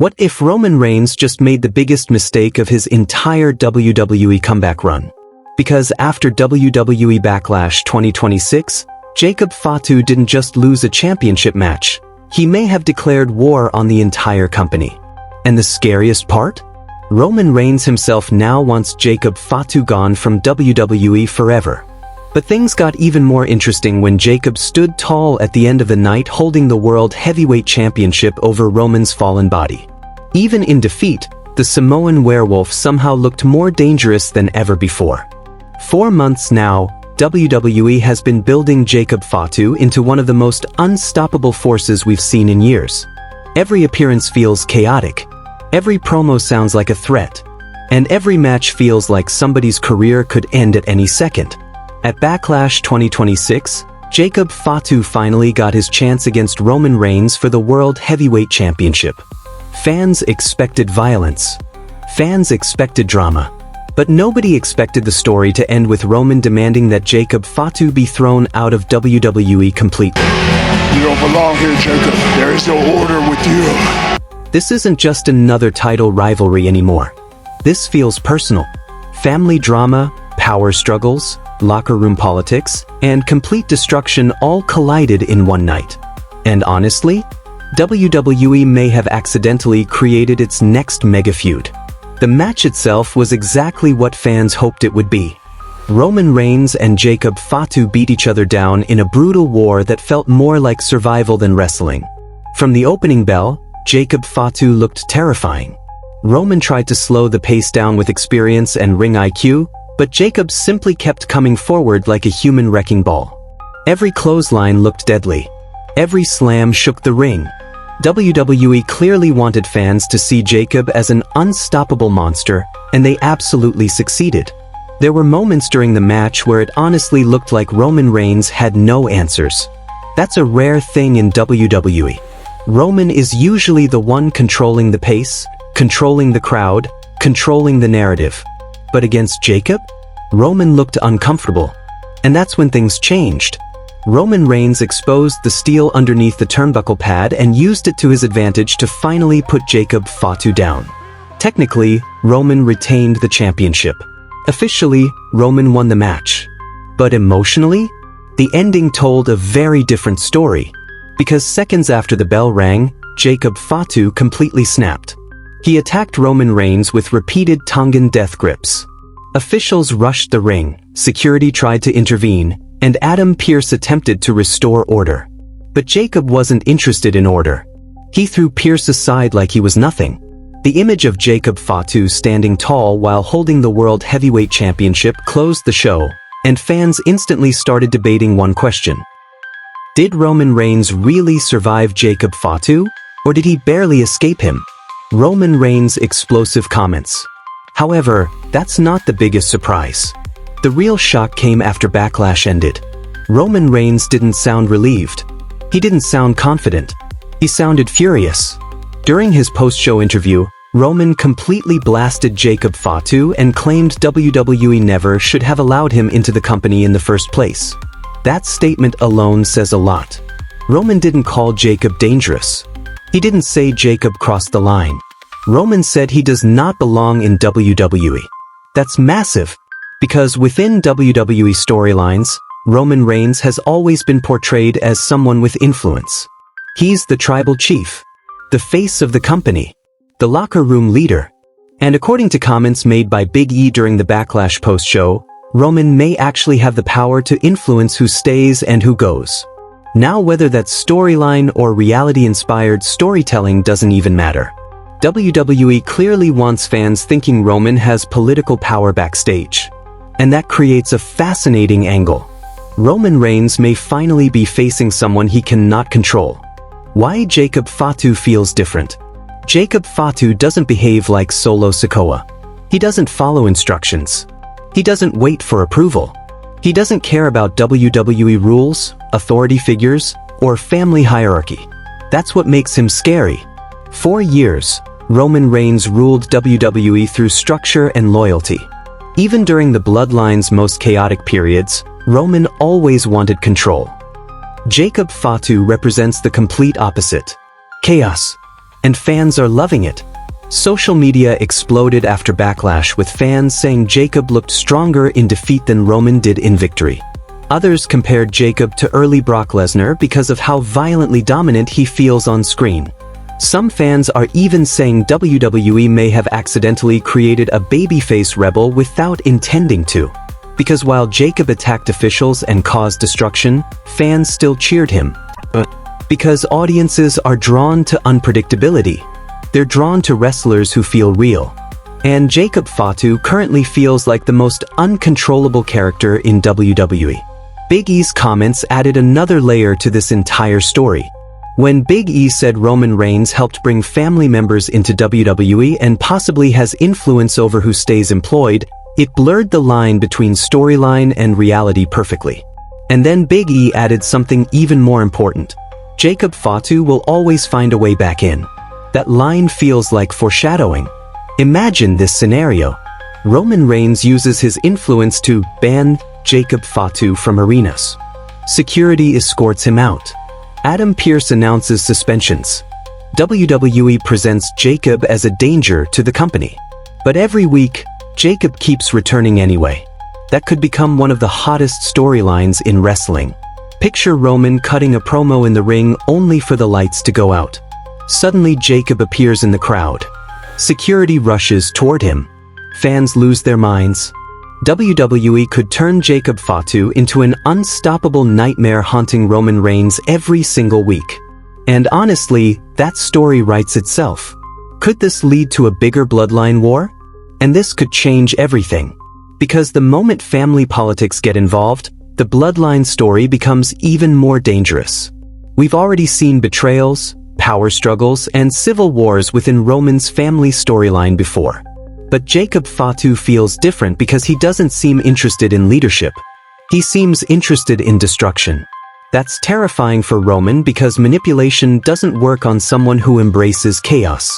What if Roman Reigns just made the biggest mistake of his entire WWE comeback run? Because after WWE Backlash 2026, Jacob Fatu didn't just lose a championship match, he may have declared war on the entire company. And the scariest part? Roman Reigns himself now wants Jacob Fatu gone from WWE forever. But things got even more interesting when Jacob stood tall at the end of the night holding the World Heavyweight Championship over Roman's fallen body. Even in defeat, the Samoan Werewolf somehow looked more dangerous than ever before. 4 months now, WWE has been building Jacob Fatu into one of the most unstoppable forces we've seen in years. Every appearance feels chaotic, every promo sounds like a threat, and every match feels like somebody's career could end at any second. At Backlash 2026, Jacob Fatu finally got his chance against Roman Reigns for the World Heavyweight Championship. Fans expected violence. Fans expected drama. But nobody expected the story to end with Roman demanding that Jacob Fatu be thrown out of WWE completely. You don't belong here, Jacob. There is no order with you. This isn't just another title rivalry anymore. This feels personal. Family drama, power struggles, locker room politics, and complete destruction all collided in one night. And honestly, WWE may have accidentally created its next mega feud. The match itself was exactly what fans hoped it would be. Roman Reigns and Jacob Fatu beat each other down in a brutal war that felt more like survival than wrestling. From the opening bell, Jacob Fatu looked terrifying. Roman tried to slow the pace down with experience and ring IQ, but Jacob simply kept coming forward like a human wrecking ball. Every clothesline looked deadly. Every slam shook the ring. WWE clearly wanted fans to see Jacob as an unstoppable monster, and they absolutely succeeded. There were moments during the match where it honestly looked like Roman Reigns had no answers. That's a rare thing in WWE. Roman is usually the one controlling the pace, controlling the crowd, controlling the narrative. But against Jacob, Roman looked uncomfortable. And that's when things changed. Roman Reigns exposed the steel underneath the turnbuckle pad and used it to his advantage to finally put Jacob Fatu down. Technically, Roman retained the championship. Officially, Roman won the match. But emotionally, the ending told a very different story. Because seconds after the bell rang, Jacob Fatu completely snapped. He attacked Roman Reigns with repeated Tongan death grips. Officials rushed the ring, security tried to intervene, and Pearce attempted to restore order. But Jacob wasn't interested in order. He threw Pearce aside like he was nothing. The image of Jacob Fatu standing tall while holding the World Heavyweight Championship closed the show, and fans instantly started debating one question. Did Roman Reigns really survive Jacob Fatu, or did he barely escape him? Roman Reigns' explosive comments. However, that's not the biggest surprise. The real shock came after Backlash ended. Roman Reigns didn't sound relieved. He didn't sound confident. He sounded furious. During his post-show interview, Roman completely blasted Jacob Fatu and claimed WWE never should have allowed him into the company in the first place. That statement alone says a lot. Roman didn't call Jacob dangerous. He didn't say Jacob crossed the line. Roman said he does not belong in WWE. That's massive. Because within WWE storylines, Roman Reigns has always been portrayed as someone with influence. He's the tribal chief, the face of the company, the locker room leader. And according to comments made by Big E during the Backlash post-show, Roman may actually have the power to influence who stays and who goes. Now whether that's storyline or reality-inspired storytelling doesn't even matter. WWE clearly wants fans thinking Roman has political power backstage. And that creates a fascinating angle. Roman Reigns may finally be facing someone he cannot control. Why Jacob Fatu feels different. Jacob Fatu doesn't behave like Solo Sikoa. He doesn't follow instructions. He doesn't wait for approval. He doesn't care about WWE rules, authority figures, or family hierarchy. That's what makes him scary. For years, Roman Reigns ruled WWE through structure and loyalty. Even during the Bloodline's most chaotic periods, Roman always wanted control. Jacob Fatu represents the complete opposite. Chaos. and fans are loving it. Social media exploded after Backlash, with fans saying Jacob looked stronger in defeat than Roman did in victory. Others compared Jacob to early Brock Lesnar because of how violently dominant he feels on screen. Some fans are even saying WWE may have accidentally created a babyface rebel without intending to. Because while Jacob attacked officials and caused destruction, fans still cheered him. Because audiences are drawn to unpredictability. They're drawn to wrestlers who feel real. And Jacob Fatu currently feels like the most uncontrollable character in WWE. Big E's comments added another layer to this entire story. When Big E said Roman Reigns helped bring family members into WWE and possibly has influence over who stays employed, it blurred the line between storyline and reality perfectly. And then Big E added something even more important. Jacob Fatu will always find a way back in. That line feels like foreshadowing. Imagine this scenario. Roman Reigns uses his influence to ban Jacob Fatu from arenas. Security escorts him out. Pearce announces suspensions. WWE presents Jacob as a danger to the company. But every week, Jacob keeps returning anyway. That could become one of the hottest storylines in wrestling. Picture Roman cutting a promo in the ring only for the lights to go out. Suddenly Jacob appears in the crowd. Security rushes toward him. Fans lose their minds. WWE could turn Jacob Fatu into an unstoppable nightmare haunting Roman Reigns every single week. And honestly, that story writes itself. Could this lead to a bigger bloodline war? And this could change everything. Because the moment family politics get involved, the bloodline story becomes even more dangerous. We've already seen betrayals, power struggles, and civil wars within Roman's family storyline before. But Jacob Fatu feels different because he doesn't seem interested in leadership. He seems interested in destruction. That's terrifying for Roman because manipulation doesn't work on someone who embraces chaos.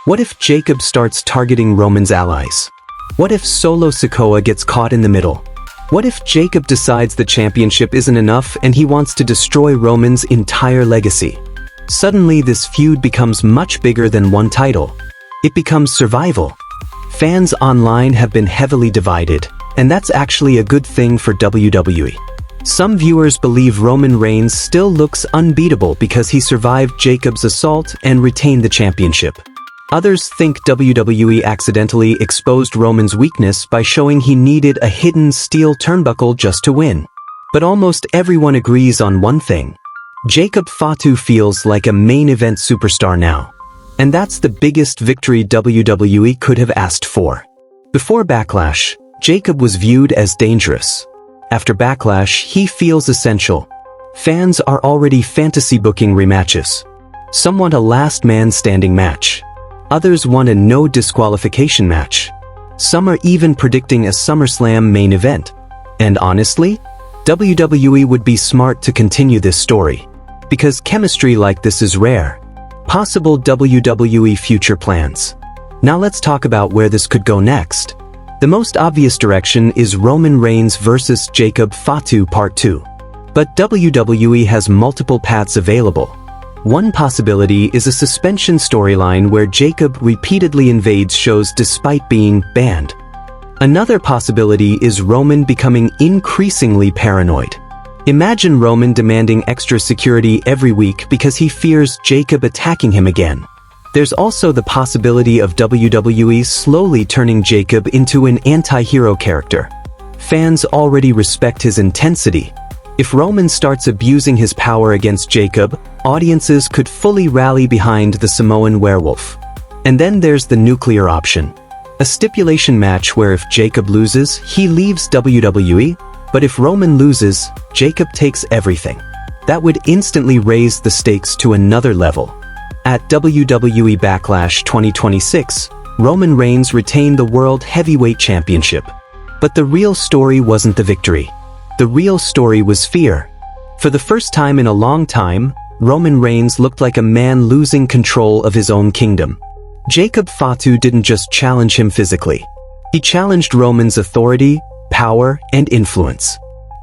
What if Jacob starts targeting Roman's allies? What if Solo Sikoa gets caught in the middle? What if Jacob decides the championship isn't enough and he wants to destroy Roman's entire legacy? Suddenly this feud becomes much bigger than one title. It becomes survival. Fans online have been heavily divided, and that's actually a good thing for WWE. Some viewers believe Roman Reigns still looks unbeatable because he survived Jacob's assault and retained the championship. Others think WWE accidentally exposed Roman's weakness by showing he needed a hidden steel turnbuckle just to win. But almost everyone agrees on one thing. Jacob Fatu feels like a main event superstar now. And that's the biggest victory WWE could have asked for. Before Backlash, Jacob was viewed as dangerous. After Backlash, he feels essential. Fans are already fantasy booking rematches. Some want a last man standing match. Others want a no disqualification match. Some are even predicting a SummerSlam main event. And honestly, WWE would be smart to continue this story. Because chemistry like this is rare. Possible WWE future plans. Now let's talk about where this could go next. The most obvious direction is Roman Reigns versus Jacob Fatu Part 2. But WWE has multiple paths available. One possibility is a suspension storyline where Jacob repeatedly invades shows despite being banned. Another possibility is Roman becoming increasingly paranoid. Imagine Roman demanding extra security every week because he fears Jacob attacking him again. There's also the possibility of WWE slowly turning Jacob into an anti-hero character. Fans already respect his intensity. If Roman starts abusing his power against Jacob, audiences could fully rally behind the Samoan Werewolf. And then there's the nuclear option. A stipulation match where if Jacob loses, he leaves WWE, but if Roman loses, Jacob takes everything. That would instantly raise the stakes to another level. At WWE Backlash 2026, Roman Reigns retained the World Heavyweight Championship. But the real story wasn't the victory. The real story was fear. For the first time in a long time, Roman Reigns looked like a man losing control of his own kingdom. Jacob Fatu didn't just challenge him physically. He challenged Roman's authority, power, and influence.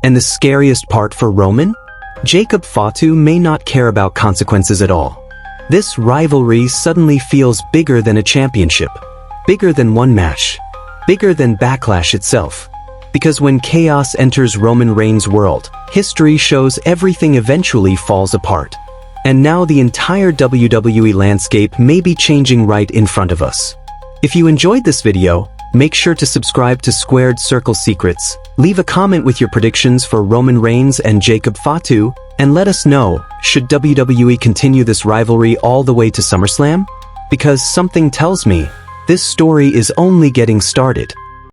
And the scariest part for Roman? Jacob Fatu may not care about consequences at all. This rivalry suddenly feels bigger than a championship, bigger than one match, bigger than Backlash itself. Because when chaos enters Roman Reigns' world, history shows everything eventually falls apart. And now the entire WWE landscape may be changing right in front of us. If you enjoyed this video, make sure to subscribe to Squared Circle Secrets, leave a comment with your predictions for Roman Reigns and Jacob Fatu, and let us know, should WWE continue this rivalry all the way to SummerSlam? Because something tells me, this story is only getting started.